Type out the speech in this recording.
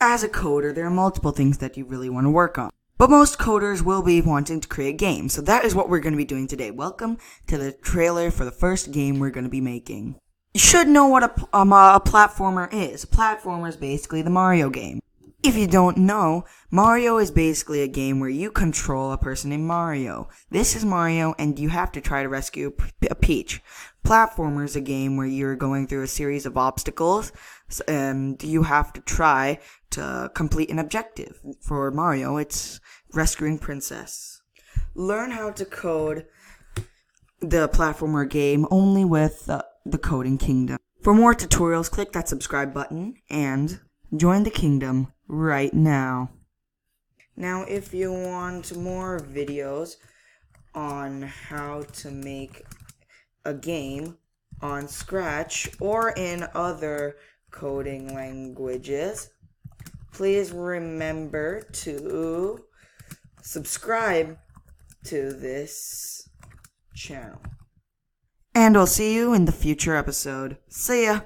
As a coder, there are multiple things that you really want to work on. But most coders will be wanting to create games, so that is what we're going to be doing today. Welcome to the trailer for the first game we're going to be making. You should know what a platformer is. A platformer is basically the Mario game. If you don't know, Mario is basically a game where you control a person named Mario. This is Mario, and you have to try to rescue a Peach. Platformer is a game where you're going through a series of obstacles, and you have to try to complete an objective. For Mario, it's rescuing Princess. Learn how to code the platformer game only with the Coding Kingdom. For more tutorials, click that subscribe button and join the kingdom right now. Now, if you want more videos on how to make a game on Scratch or in other coding languages, please remember to subscribe to this channel. And I'll see you in the future episode. See ya!